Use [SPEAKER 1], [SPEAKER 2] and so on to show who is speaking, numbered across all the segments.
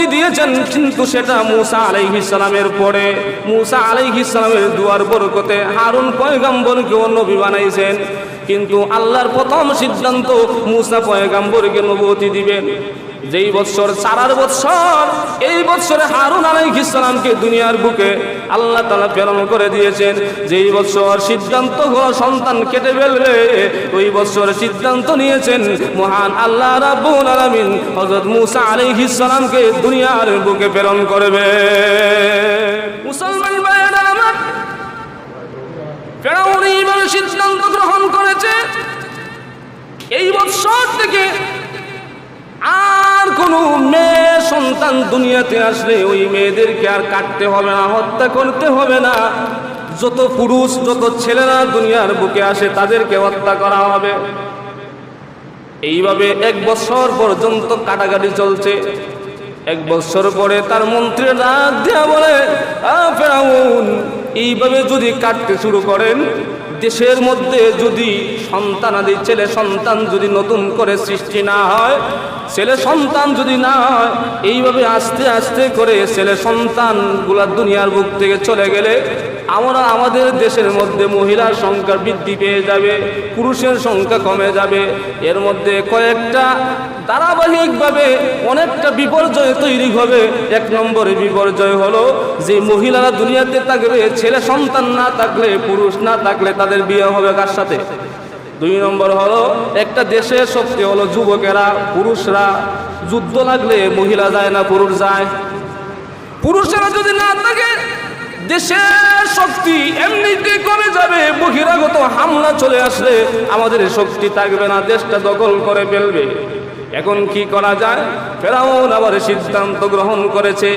[SPEAKER 1] নবুয়তি দিয়েছেন, কিন্তু সেটা মূসা আলাইহিস সালামের পরে মূসা আলাইহিস সালামের দুয়ার বরকতে হারুন পয়গম্বরকে নবী বানাইছেন। কিন্তু আল্লাহর প্রথম সিদ্ধান্ত মূসা পয়গম্বরকে নবুয়তি দিবেন। যেই বৎসর 4 বৎসর, এই বৎসরে হারুন আলাইহিস সালামকে দুনিয়ার বুকে আল্লাহ তাআলা প্রেরণ করে দিয়েছেন। যেই বৎসর সিদ্ধান্ত হলো সন্তান কেটে ফেলবে, ওই বৎসর সিদ্ধান্ত নিয়েছেন মহান আল্লাহ রাব্বুল আলামিন হযরত মূসা আলাইহিস সালামকে দুনিয়ার বুকে প্রেরণ করবে। মুসলমান ভাইরা আমার, ফেরাউন এইভাবে সিদ্ধান্ত গ্রহণ করেছে এই বৎসর থেকে আর কোন মেয়ে সন্তান দুনিয়াতে আসলে ওই মেয়েদেরকে আর কাটতে হবে না, হত্যা করতে হবে না। যত পুরুষ যত ছেলেরা দুনিয়ার বুকে আসে তাদেরকে হত্যা করা হবে। এইভাবে 1 বছর পর্যন্ত কাটাকাটি চলছে। 1 বছর পরে তার মন্ত্রীরা ডাক দিয়া বলে, ফেরাউন এইভাবে যদি কাটতে শুরু করেন, দেশের মধ্যে যদি সন্তানাদি ছেলে সন্তান যদি নতুন করে সৃষ্টি না হয়, ছেলে সন্তান যদি না হয়, এইভাবে আস্তে আস্তে করে ছেলে সন্তানগুলা দুনিয়ার বুক থেকে চলে গেলে আমরা আমাদের দেশের মধ্যে মহিলার সংখ্যা বৃদ্ধি পেয়ে যাবে, পুরুষের সংখ্যা কমে যাবে। এর মধ্যে কয়েকটা ধারাবাহিকভাবে অনেকটা বিপর্যয় তৈরি হবে। 1 নম্বরে বিপর্যয় হলো যে মহিলারা দুনিয়াতে থাকবে, ছেলে সন্তান না থাকলে, পুরুষ না থাকলে তাদের বিয়ে হবে কার সাথে? 2 নম্বর হলো একটা দেশের শক্তি হলো যুবকেরা, পুরুষরা। যুদ্ধ লাগলে মহিলা যায় না, পুরুষ যায়। পুরুষেরা যদি না থাকে দেশের শক্তি এমনিতেই কমে যাবে। বহিরাগত হামলা চলে আসলে আমাদের শক্তি থাকবে না, দেশটা দখল করে ফেলবে। এখন কি করা যায়? ফেরাউন আবার সিদ্ধান্ত গ্রহণ করেছে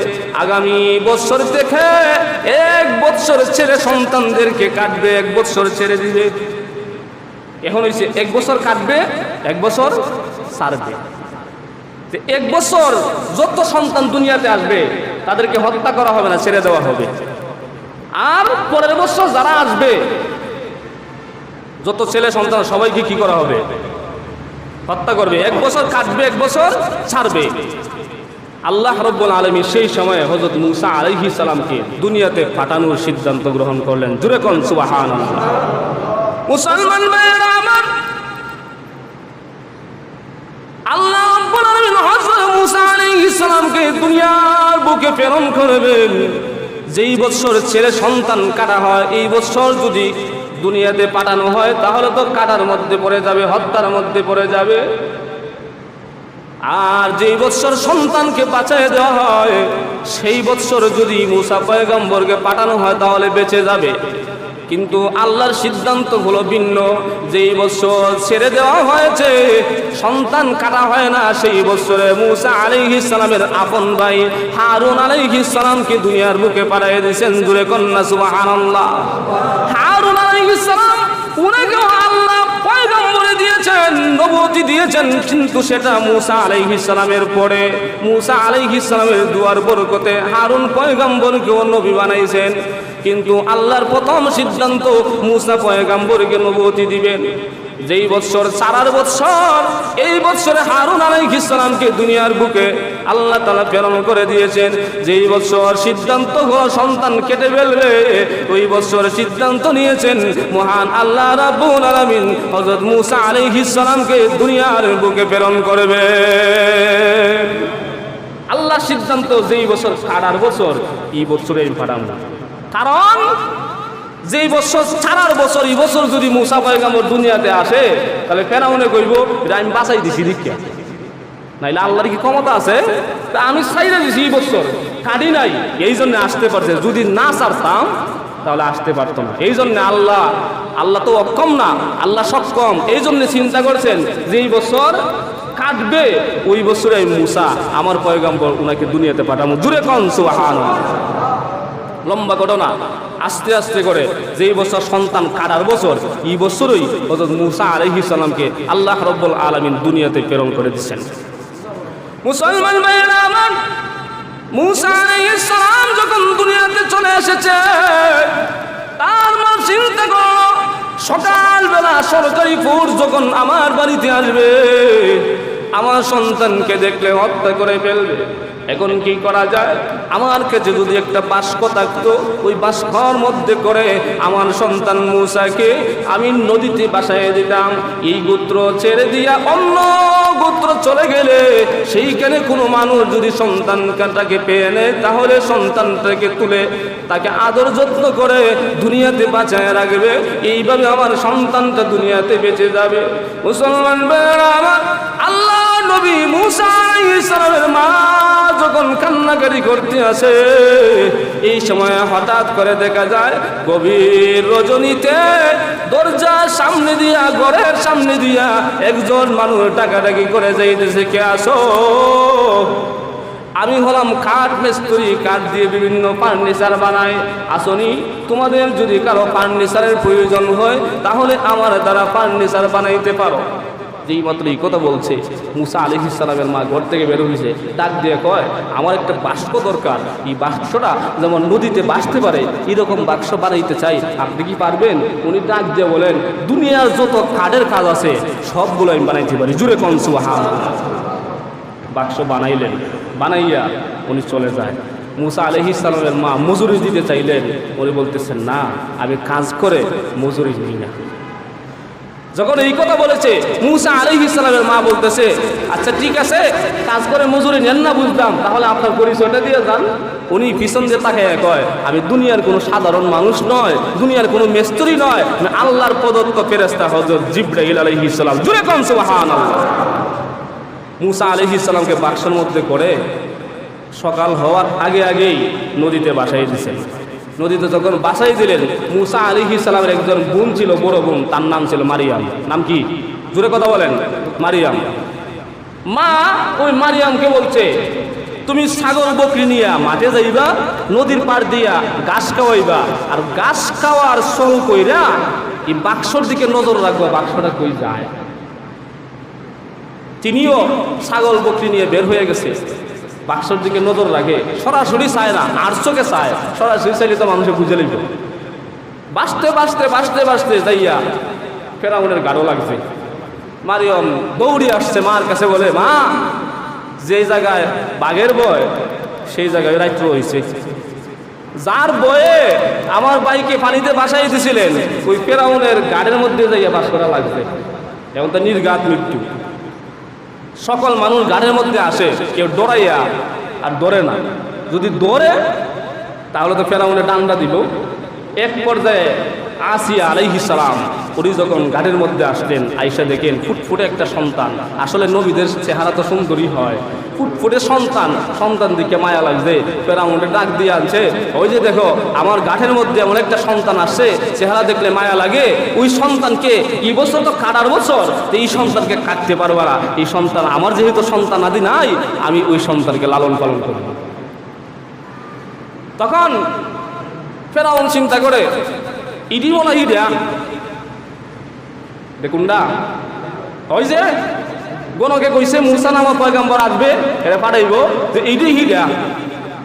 [SPEAKER 1] আগামী বছর থেকে 1 বছর ছেলে সন্তানদেরকে কাটবে, 1 বছর ছেড়ে দিবে। এখন হয়েছে 1 বছর কাটবে, 1 বছর ছাড়বে। 1 বছর যত সন্তান দুনিয়াতে আসবে তাদেরকে হত্যা করা হবে না, ছেড়ে দেওয়া হবে। আর পরের বছর যারা আসবে যত ছেলে সন্তান সবাইকে কি করা হবে? হত্যা করবে। 1 বছর কাটবে, 1 বছর ছাড়বে। আল্লাহ রাব্বুল আলামিন সেই সময়ে হযরত মূসা আলাইহিস সালামকে দুনিয়াতে পাঠানোর সিদ্ধান্ত গ্রহণ করলেন। জোরে কোন সুবহানাল্লাহ। মুসলমান ভাইরা আমার, আল্লাহ রাব্বুল আলামিন হযরত মূসা আলাইহিস সালামকে দুনিয়ার বুকে প্রেরণ করবেন। যেই বছর ছেলে সন্তান কাটা হয়, এই বছর যদি দুনিয়াতে পাঠানো হয় তাহলে তো কাটার মধ্যে পড়ে যাবে, হত্যার মধ্যে পড়ে যাবে। আর যেই বছর সন্তানকে বাঁচায় দেওয়া হয়, সেই বছর যদি মূসা পয়গম্বরকে পাঠানো হয় তাহলে বেঁচে যাবে। কিন্তু আল্লাহর সিদ্ধান্ত হলো ভিন্ন। যেই বছর ছেড়ে দেওয়া হয়েছে, সন্তান কাটা হয় না, সেই বছরে মূসা আলাইহিস সালামের আপন ভাই হারুন আলাইহিস সালামকে দুনিয়ার বুকে পাঠিয়ে দিয়েছেন। জোরে কন্যা সুবহানাল্লাহ। হারুন আলাইহিস সালাম উনাকে আল্লাহ পয়গম্বর দিয়েছেন, নবুয়তি দিয়েছেন, কিন্তু সেটা মূসা আলাইহিস সালামের পরে মূসা আলাইহিস সালামের দুয়ার বরকতে হারুন পয়গম্বরকে নবী বানাইছেন। কিন্তু আল্লাহর প্রথম সিদ্ধান্ত মূসা পয়গম্বরকে নবুয়তি দিবেন। যেই বৎসর 4 বৎসর, এই বৎসরে হারুন আলাইহিস সালামকে দুনিয়ার বুকে আল্লাহ তাআলা প্রেরণ করে দিয়েছেন। যেই বৎসর সিদ্ধান্ত হলো সন্তান কেটে ফেলবে, ওই বৎসর সিদ্ধান্ত নিয়েছেন মহান আল্লাহ রাব্বুল আলামিন হযরত মূসা আলাইহিস সালামকে দুনিয়ার বুকে প্রেরণ করবে। আল্লাহ সিদ্ধান্ত যেই বছর 4 বছর, এই বছরে পাঠানো। কারণ যেই বছর 4 বছর, এই বছর যদি মূসা পয়গম্বর দুনিয়াতে আসে তাহলে ফেরাউনে কইব আমি বাঁচাই দিছি দীক্ষা, নাইলে আল্লাহর কি ক্ষমতা আছে? তা আমি ছাইরা দিছি এই বছর, কাটি নাই, এই জন্য আসতে পারছে। যদি না ছাড়তাম তাহলে আসতে পারতো না। এই জন্য আল্লাহ তো অক্ষম না, আল্লাহ সক্ষম। এই জন্য চিন্তা করছেন যে এই বছর কাটবে, ওই বছরে মূসা আমার পয়গম্বর উনাকে দুনিয়াতে পাঠাবো। জুরে কোন সুবহানাল্লাহ। লম্বা ঘটনা। আস্তে আস্তে করে যেই বছর সন্তান কাটার বছর, এই বছরই হযরত মূসা আলাইহিস সালামকে আল্লাহ রাব্বুল আলামিন দুনিয়াতে প্রেরণ করে দিয়েছেন। মুসলমান ভাইরা আমার, মূসা আলাইহিস সালাম যখন দুনিয়াতে চলে এসেছে, তার মা চিন্তা করল সকালবেলা সরকারি ফোর্স যখন আমার বাড়িতে আসবে, আমার সন্তানকে দেখলে হত্যা করে ফেলবে। এখন কি করা যায়? আমার কাছে যদি একটা বাস্ক থাকতো, ওই বাস্কর মধ্যে করে আমার সন্তান মূসাকে আমি নদীতে ভাসাইয়ে দিতাম। এই গোত্র ছেড়ে দিয়া অন্য গোত্র চলে গেলে সেইখানে কোনো মানুষ যদি সন্তানটাকে পেয়ে নেয়, তাহলে সন্তানটাকে তুলে তাকে আদর যত্ন করে দুনিয়াতে বাঁচায় রাখবে। এইভাবে আমার সন্তানটা দুনিয়াতে বেঁচে যাবে। মুসলমান ভাইরা আমার, আল্লাহ নবী মূসা আলাইহিস সালামের মা যখন কান্নাকারি করতে আসে, এই সময় হঠাৎ করে দেখা যায় গভীর রজনীতে দরজার সামনে দিয়া, ঘরের সামনে দিয়া একজন মানুষ ডাকাডাকি করে যাইতেছে, কে আসো? আমি হলাম কাঠ মিস্ত্রি, কাঠ দিয়ে বিভিন্ন ফার্নিচার বানাই। আসনি, তোমাদের যদি কারো ফার্নিচারের প্রয়োজন হয় তাহলে আমার দ্বারা ফার্নিচার বানাইতে পারো। যেই মাত্র এই কথা বলছে, মূসা আলাইহিস সালামের মা ঘর থেকে বের হয়েছে, ডাক দিয়ে কয়, আমার একটা বাক্স দরকার, এই বাক্সটা যেমন নদীতে ভাসতে পারে এরকম বাক্স বানাইতে চাই, আপনি কি পারবেন? উনি ডাক দিয়ে বলেন, দুনিয়ার যত কাঠের কাজ আছে সবগুলো আমি বানাইতে পারি। জুড়ে কোন সুবহানাল্লাহ। বাক্স বানাইলেন, বানাইয়া উনি চলে যায়। মূসা আলাইহিস সালামের মা মজুরি দিতে চাইলেন, উনি বলতেছেন, না, আমি কাজ করে মজুরি নিই না। যখন এই কথা বলেছে, মূসা আলাইহিস সালামের মা বলতেছে, আচ্ছা ঠিক আছে, কাজ করে মজুরি নেন না বুঝলাম, তাহলে আপনার পরিচয়টা দিয়ে যান। উনি পিছন দিয়ে তাকায় কয়, আমি দুনিয়ার কোনো সাধারণ মানুষ নয়, দুনিয়ার কোনো মিস্ত্রি নয়, আমি আল্লাহর প্রদত্ত ফেরেশতা হযরত জিবরাইল আলাইহিস সালাম। জোরে কোন সুবহানাল্লাহ। মূসা আলাইহিস সালামকে বাক্সের মধ্যে করে সকাল হওয়ার আগে আগেই নদীতে ভাসাই দিয়েছেন। নদীতে যখন বাসাই দিলেন, মূসা আলাইহিস সালামের একজন বোন ছিল, বড় বোন, তার নাম ছিল মারিয়াম। নাম কি? জোরে কথা বলেন। মারিয়াম। মা ওই মারিয়ামকে বলছে, তুমি ছাগল বকরি নিয়া মাঠে যাইবা, নদীর পাড় দিয়া ঘাস খাওয়াইবা, আর ঘাস খাওয়ার সল কইরা এই বাক্সর দিকে নজর রাখবা, বাক্সটা কই যায়। তিনিও ছাগল বকরি নিয়ে বের হয়ে গেছে, বাক্সর দিকে নজর রাখে, সরাসরি চায় না, আর চোখে চায়। সরাসরি চাইলে তো মানুষে বুঝে লইব। বাঁচতে বাঁচতে বাঁচতে বাঁচতে যাইয়া ফেরাউনের গাঢ় লাগছে। মারিয়ম দৌড়ে আসছে মার কাছে, বলে, মা, যে জায়গায় বাঘের ভয় সেই জায়গায় রাত্র হয়েছে। যার বয়ে আমার ভাইকে পানিতে ভাসাই দিয়েছিলেন, ওই ফেরাউনের গাড়ির মধ্যে যাইয়া বাস করা লাগছে। এখন তো নির্ঘাত মৃত্যু। সকল মানুষ গাড়ির মধ্যে আসে, কেউ ডরাইয়া আর ডরে না। যদি ডরে তাহলে তো ফেরাউনে ডান্ডা দিব। এক পর্যায়ে আসিয়া আলাইহিস সালাম উনি যখন গাড়ির মধ্যে আসলেন, আইসা দেখেন ফুটফুটে একটা সন্তান। আসলে নবীদের চেহারা তো সুন্দরী হয়। ফুটফুটে সন্তান, সন্তান দিকে মায়া লাগছে। ফেরাউনে ডাক দিয়ে আনছে, ওই যে দেখো আমার গাঠের মধ্যে এমন একটা সন্তান আসছে, চেহারা দেখলে মায়া লাগে। ওই সন্তানকে, এই বছর তো কাটার বছর, এই সন্তানকে কাটতে পারবা না। এই সন্তান আমার, যেহেতু সন্তান আদি নাই, আমি ওই সন্তানকে লালন পালন করব। তখন ফেরাউন চিন্তা করে, ইডিও না ইডা দেখুনডা, ওই যে গণকে কইছে মূসা নামক পয়গম্বর আসবে, এটা পাঠাইব, যে এইটাই হিডা।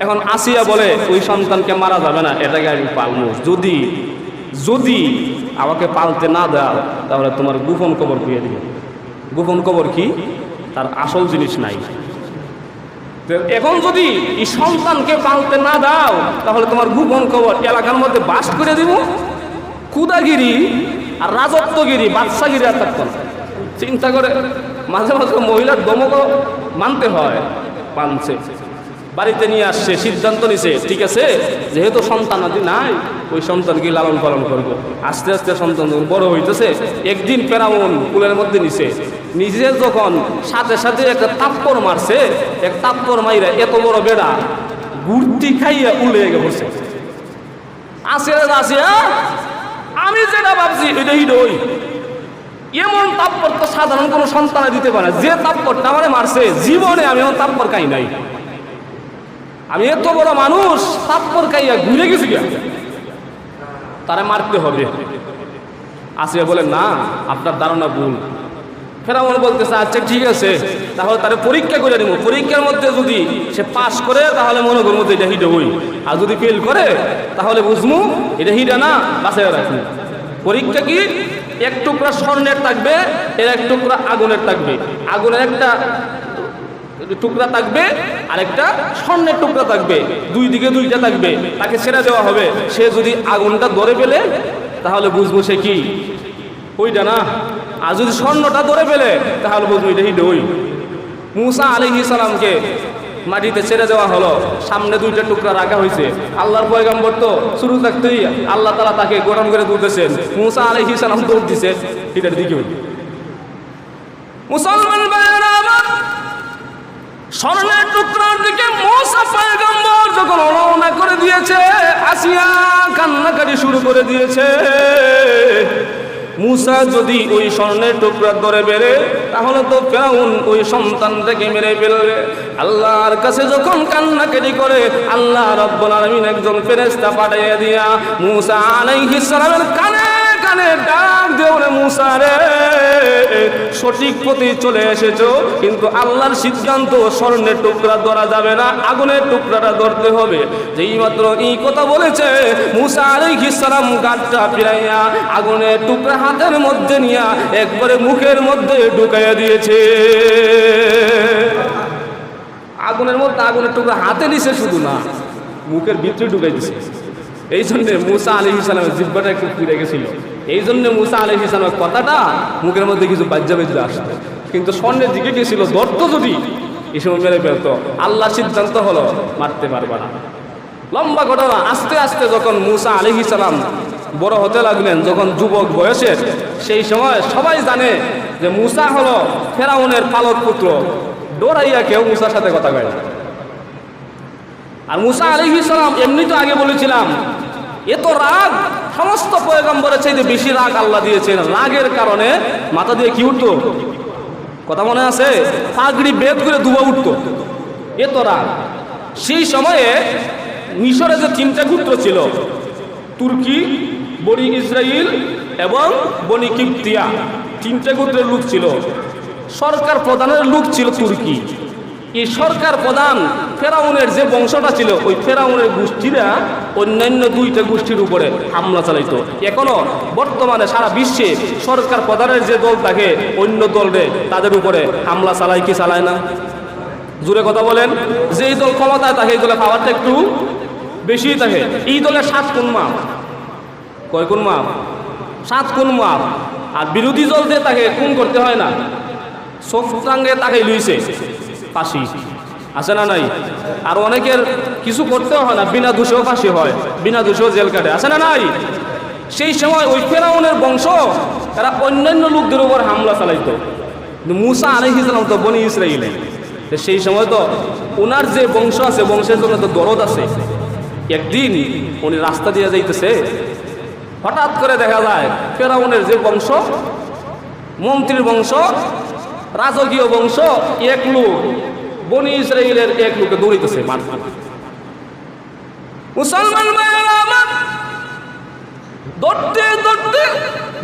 [SPEAKER 1] এখন আসিয়া বলে, ওই সন্তানকে মারা যাবে না, এটাকে আমি পালবো। যদি যদি আমাকে পালতে না দাও তাহলে তোমার গোপন কবর দিয়ে দিবে। গোপন কবর কি? তার আসল জিনিস নাই। এখন যদি এই সন্তানকে পালতে না দাও তাহলে তোমার গোপন কবর এলাকার মধ্যে বাস করে দিব। খুদাগিরি আর রাজত্বগিরি, বাদশাগিরি আর থাকতো না। চিন্তা করে মাঝে মাঝে মহিলার দমক মানতে হয়, মানছে। বাড়িতে নিয়ে আসছে, সিদ্ধান্ত নিছে, ঠিক আছে, যেহেতু সন্তান আদি নাই, ওই সন্তানকে লালন পালন করবো। আস্তে আস্তে সন্তান যখন বড় হইতেছে, একদিন ফেরাউন কুলের মধ্যে নিছে, নিজে যখন সাথে সাথে একটা তাপ্পর মারছে, এক তাপ্পর মাইরা এত বড় বেড়া গুড়তি খাইয়া উলে গেছে। আসিয়া আমি যেটা ভাবছি এটা হিডই, এমন তাপ্পর তো সাধারণ কোনো সন্তানে দিতে পারে না। যে তাপ্পরটা আমারে মারছে, জীবনে আমি এমন তাপ্পর খাই নাই। আমি এত বড় মানুষ, তাপ্পর খাইয়া ঘুরে গেছি, তারা মারতে হবে। আসিয়া বলে, না, আপনার ধারণা ভুল। ফেরাউন বলতেছে, আচ্ছা ঠিক আছে, তাহলে তারা পরীক্ষা করে নিব। পরীক্ষার মধ্যে যদি সে পাস করে তাহলে মনে করবো এটা হিডে হই, আর যদি ফেল করে তাহলে বুঝবো এটা হিডা না, বাঁচাই রাখবো। পরীক্ষা কি? এক টুকরা স্বর্ণের থাকবে, এর এক টুকরা আগুনের থাকবে। আগুনের একটা টুকরা থাকবে আর একটা স্বর্ণের টুকরা থাকবে, দুই দিকে দুইটা থাকবে। তাকে ছেড়ে দেওয়া হবে। সে যদি আগুনটা ধরে ফেলে তাহলে বুঝবো সে কি ওইটা না, আর যদি স্বর্ণটা ধরে ফেলে তাহলে বুঝবো এটা ওই। মুসা আলাইহিস সালামকে মাটিতে ছেড়ে দেওয়া হলো, সামনে দুইটা টুকরা রাখা হয়েছে। আল্লাহর পয়গম্বর তো শুরু থাকতেই আল্লাহ তাআলা তাকে গঠন করে তুলতেছেন। মুসা আলাইহিস সালাম দৌড় দিছে এটার দিকে। মুসলমান ভাইরা আমার, স্বর্ণের টুকরার দিকে মুসা পয়গম্বর যখন রওনা করে দিয়েছে, আসিয়া কান্নাকাটি শুরু করে দিয়েছে। মুসা যদি ওই স্বর্ণের টুকরা ধরে বেড়ে তাহলে তো ফিরআউন ওই সন্তানটাকে মেরে ফেলবে। আল্লাহর কাছে যখন কান্নাকাটি করে, আল্লাহ রাব্বুল আলামিন একজন ফেরেশতা পাঠিয়ে দিয়া মুসা আলাইহিস সালামের কানে কানে ডাক দেও, রে মুসা রে, সঠিক পথে চলে এসেছো, কিন্তু আল্লাহর সিদ্ধান্ত স্বর্ণের টুকরা ধরা যাবে না, আগুনের টুকরাটা ধরতে হবে। যেই মাত্র এই কথা বলেছে, মুসা আলাইহিস সালাম গাটটা ফিরাইয়া আগুনের টুকরা হাতের মধ্যে নিয়া একবারে মুখের মধ্যে ঢুকাইয়া দিয়েছে। আগুনের মধ্যে আগুনের টুকরা হাতে নিছে, শুধু না মুখের ভিতরে ঢুকাই দিছে। এই জন্যে মুসা আলাইহিস সালামের জিহ্বাটা একটু ফিরে গেছিল। এই জন্য মুসা আলাইহিস সালামের কথাটা মুখের মধ্যে কিছু বাজ্যা বেজে আসতো, কিন্তু স্বর্ণের দিকে গেছিল, ধরতো যদি এই সময় মেরে ফেলতো। আল্লাহর সিদ্ধান্ত হলো মারতে পারবা না। লম্বা ঘটনা। আস্তে আস্তে যখন মুসা আলাইহিস সালাম বড় হতে লাগলেন, যখন যুবক বয়সের, সেই সময় সবাই জানে যে মুসা হলো ফেরাউনের পালক পুত্র। ডরাইয়া কেউ মুসার সাথে কথা কয় না। আর মুসা আলাইহিস সালাম এমনি তো আগে বলেছিলাম, এত রাগ সমস্ত পয়গম্বরের চাইতে বেশি রাগ আল্লাহ দিয়েছেন। রাগের কারণে মাথা দিয়ে কি উঠতো, কথা মনে আছে? পাগড়ি বেদ করে দুবা উঠতো, এত রাগ। সেই সময়ে মিশরে যে তিনটা গোত্র ছিল, তুর্কি, বনি ইসরাইল এবং বনি কিপ্তিয়া, তিনটা গোত্রের লোক ছিল। সরকার প্রধানের লোক ছিল তুর্কি। এই সরকার প্রধান ফেরাউনের যে বংশটা ছিল, ওই ফেরাউনের গোষ্ঠীরা অন্যান্য দুইটা গোষ্ঠীর উপরে হামলা চালাইতো। এখনো বর্তমানে সারা বিশ্বে সরকার প্রধানের যে দল থাকে, অন্য দলরে তাদের উপরে হামলা চালায় কি চালায় না? জোরে কথা বলেন। যে এই দল ক্ষমতায় থাকে, এই দলের পাওয়ারটা একটু বেশি থাকে। এই দলের 7 গুণ মাপ। কয় গুণ মাপ? 7 গুণ মাপ। আর বিরোধী দল দিয়ে তাকে খুন করতে হয় না, সফটাঙ্গে তাকে লুইছে ফাঁসি, আছে না নাই? আর অনেকের কিছু করতেও হয় না, বিনা দোষেও ফাঁসি হয়, বিনা দোষেও জেল কাটে, আছে না নাই? সেই সময় ওই ফেরাউনের বংশ তারা অন্যান্য লোকদের উপর হামলা চালাইতো। মুসা আলাইহিস সালাম তো বনি ইসরাইল, সেই সময় তো ওনার যে বংশ আছে, বংশের জন্য তো দরদ আছে। একদিন উনি রাস্তা দিয়ে যাইতেছে, হঠাৎ করে দেখা যায় ফেরাউনের যে বংশ, মন্ত্রীর বংশ, রাজকীয় বংশ, এক লোক বনি ইসরাইলের এক লোকে দৌড়িতেছে মারতে। মুসলমান ভাইরা আমার, দৌড়তে দৌড়তে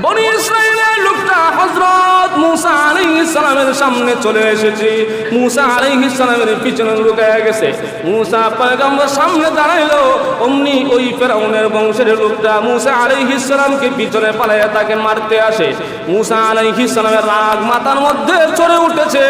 [SPEAKER 1] বনি ইসরাইলের লোকটা হযরত মুসা আলাইহিস সালামের সামনে চলে এসেছে। মুসা আলাইহিস সালামের পিছনে লুকায়া গেছে। মুসা পয়গম্বর সামনে দাঁড়াইলো, অমনি ওই ফেরাউনের বংশের লোকটা মুসা আলাইহিস সালামকে পিছনে পালাইয়া তাকে মারতে আসে। মুসা আলাইহিস সালামের রাগ মাথার মধ্যে চড়ে উঠেছে,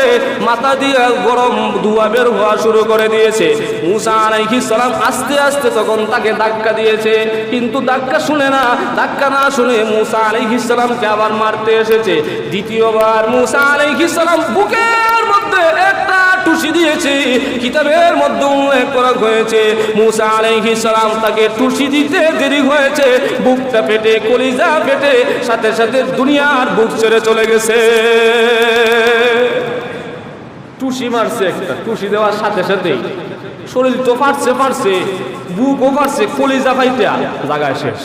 [SPEAKER 1] মাথা দিয়ে গরম ধোঁয়া বের হওয়া শুরু করে দিয়েছে। মুসা আলাইহিস সালাম আস্তে আস্তে তখন তাকে ধাক্কা দিয়েছে, কিন্তু ধাক্কা শুনে না, ধাক্কা না শুনে মুসা আলাইহিস সালামকে আবার মারতে এসেছে। দ্বিতীয়বার মুসা আলাইহিস সালাম বুকের মধ্যে একটা টুসি দিয়েছে। কিতাবের মধ্যে উল্লেখ করা হয়েছে মুসা আলাইহিস সালাম তাকে টুসি দিতে দেরি হয়েছে, বুকটা ফেটে, কলিজা ফেটে, সাথে সাথে দুনিয়ার বুক ছেড়ে চলে গেছে। টুসি মারছে একটা, টুসি দেওয়ার সাথে সাথেই শরীর তো ফাটছে, বুকও ফাটছে, কলিজা ফাইটা জায়গায় শেষ।